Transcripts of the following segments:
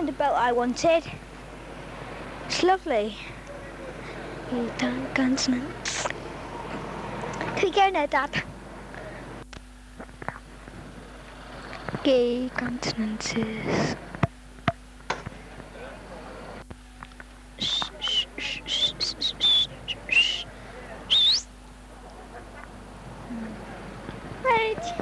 kind of boat I wanted. It's lovely. You don't consonants. Can we go now, Dad? Gay consonances. Right.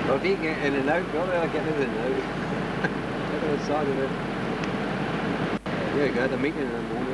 Well, if you get in and out, go there, I'll get in and out. Look at the side of it. Yeah, go to the meeting in the morning.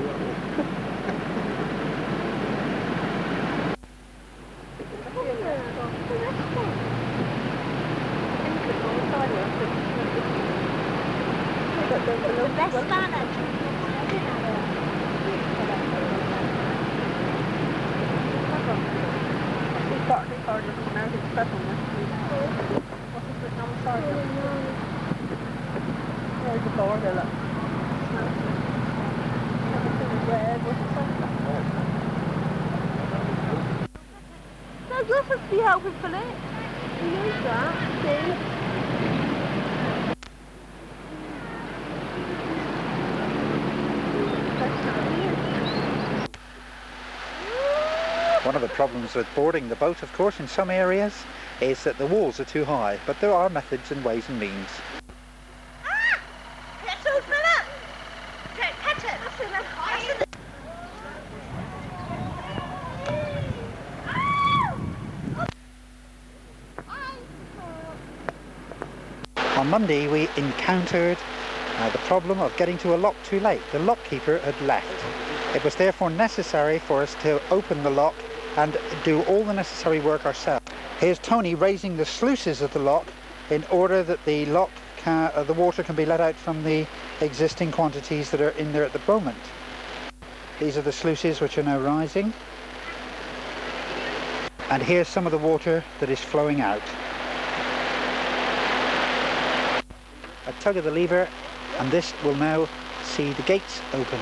There's the door there, look. There's nothing to be helping for it. You use that, see? One of the problems with boarding the boat, of course, in some areas, is that the walls are too high, but there are methods and ways and means. On Monday we encountered the problem of getting to a lock too late. The lock keeper had left. It was therefore necessary for us to open the lock and do all the necessary work ourselves. Here's Tony raising the sluices of the lock in order that the the water can be let out from the existing quantities that are in there at the moment. These are the sluices which are now rising. And here's some of the water that is flowing out. A tug of the lever and this will now see the gates open.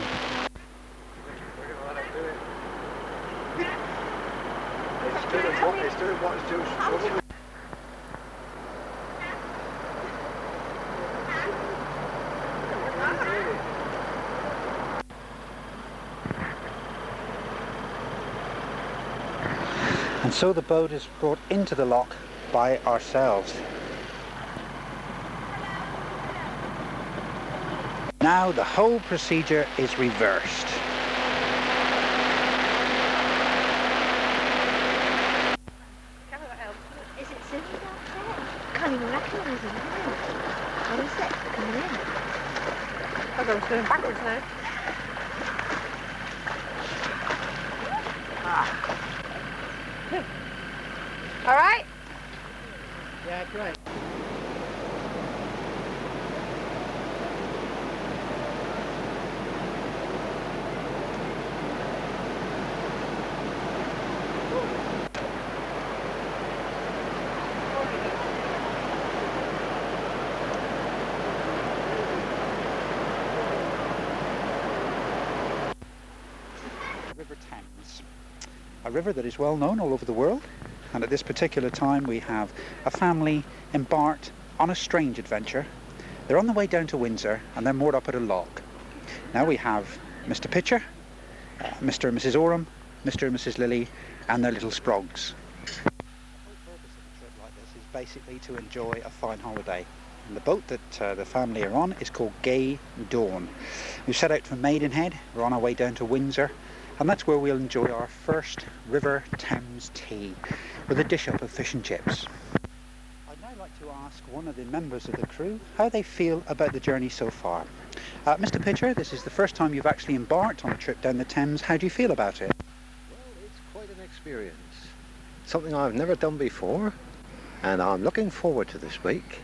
And so the boat is brought into the lock by ourselves. Now the whole procedure is reversed. Is it sitting out there? Can't even recognise it. What is it coming in? I've got to turn backwards now. All right? Yeah, great. River Thames, a river that is well known all over the world, and at this particular time we have a family embarked on a strange adventure. They're on the way down to Windsor and they're moored up at a lock. Now we have Mr. Pitcher, Mr. and Mrs. Oram, Mr. and Mrs. Lilley and their little sprogs. The whole purpose of a trip like this is basically to enjoy a fine holiday. And the boat that the family are on is called Gay Dawn. We've set out from Maidenhead, we're on our way down to Windsor, and that's where we'll enjoy our first River Thames tea with a dish up of fish and chips. I'd now like to ask one of the members of the crew how they feel about the journey so far. Mr. Pitcher, this is the first time you've actually embarked on a trip down the Thames. How do you feel about it? Well, it's quite an experience. Something I've never done before, and I'm looking forward to this week.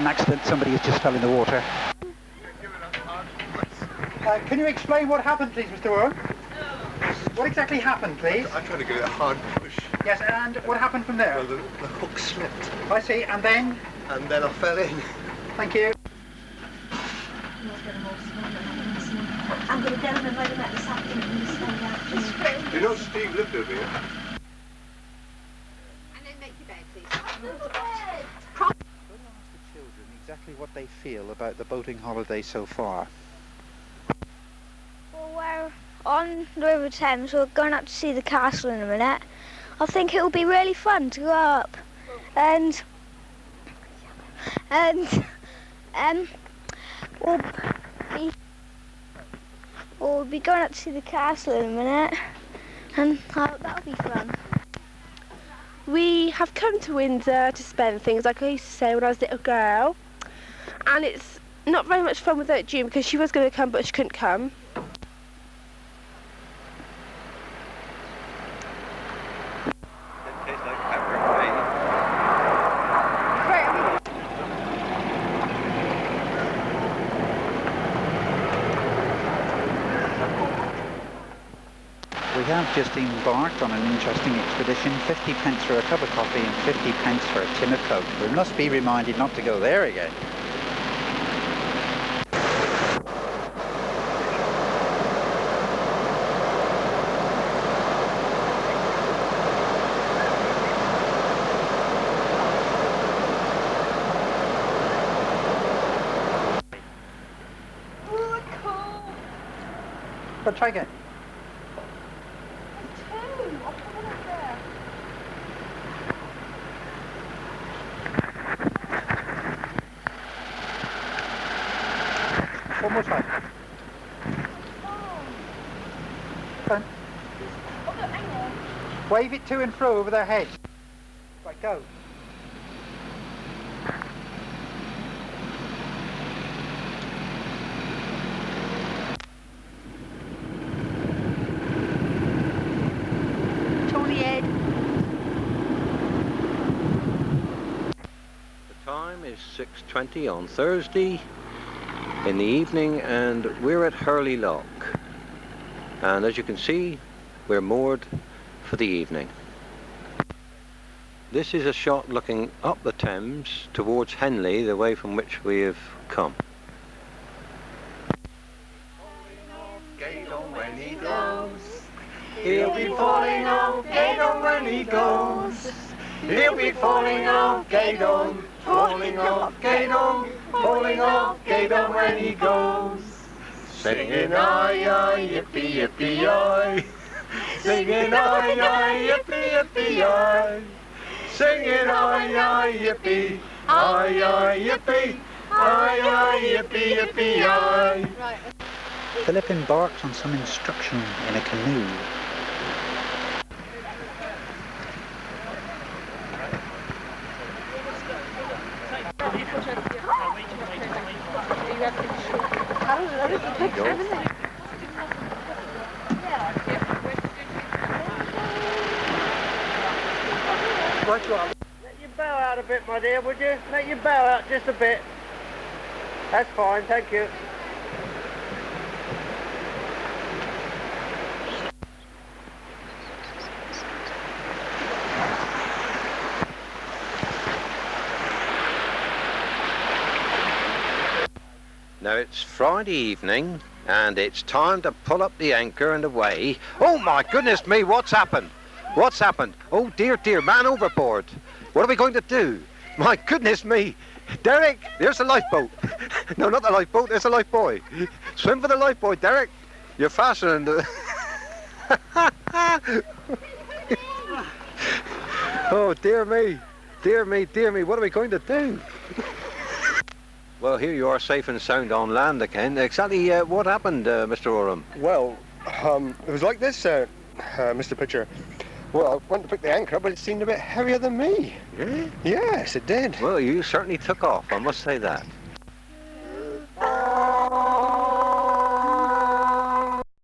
accident. Somebody has just fell in the water. Can you explain what happened, please, Mr. Oram? What exactly happened, please? I tried to give it a hard push. Yes, and what happened from there? Well, the hook slipped. I see, and then? And then I fell in. Thank you. I'm going to get him and let him at this afternoon. You know Steve lived over here? And then make your bed, please. Ask the children exactly what they feel about the boating holiday so far. Well, we're on the River Thames. We're going up to see the castle in a minute. I think it will be really fun to go up, and we'll be going up to see the castle in a minute, and that'll be fun. We have come to Windsor to spend things like I used to say when I was a little girl, and it's not very much fun without June because she was going to come but she couldn't come. We have just embarked on an interesting expedition. 50 pence for a cup of coffee and 50 pence for a tin of Coke. We must be reminded not to go there again. But try again. One more time. Turn. Wave it to and fro over their heads. Right, go. The time is 6:20 on Thursday in the evening, and we're at Hurley Lock, and as you can see, we're moored for the evening. This is a shot looking up the Thames towards Henley, the way from which we have come. When he goes, he'll be falling off Gaydon when he goes. He'll be falling off Gaydon, falling off Gaydon, falling off Gaydon when he goes. Singing aye aye yippee yippee aye, singing aye aye yippee yippee aye, singing aye aye yippee, aye aye yippee, aye aye yippee yippee aye. Philip embarked on some instruction in a canoe. Let your bow out a bit, my dear, would you? Let your bow out just a bit. That's fine, thank you. Now it's Friday evening, and it's time to pull up the anchor and away. Oh my goodness me, what's happened? What's happened? Oh dear, dear, man overboard. What are we going to do? My goodness me. Derek, there's the lifeboat. No, not the lifeboat, there's the lifebuoy. Swim for the lifebuoy, Derek. You're faster than the... Oh dear me, dear me, dear me, what are we going to do? Well, here you are, safe and sound on land again. Exactly what happened, Mr. Oram? Well, it was like this, Mr. Pitcher. Well, I went to pick the anchor up, but it seemed a bit heavier than me. Yeah? Yes, it did. Well, you certainly took off, I must say that.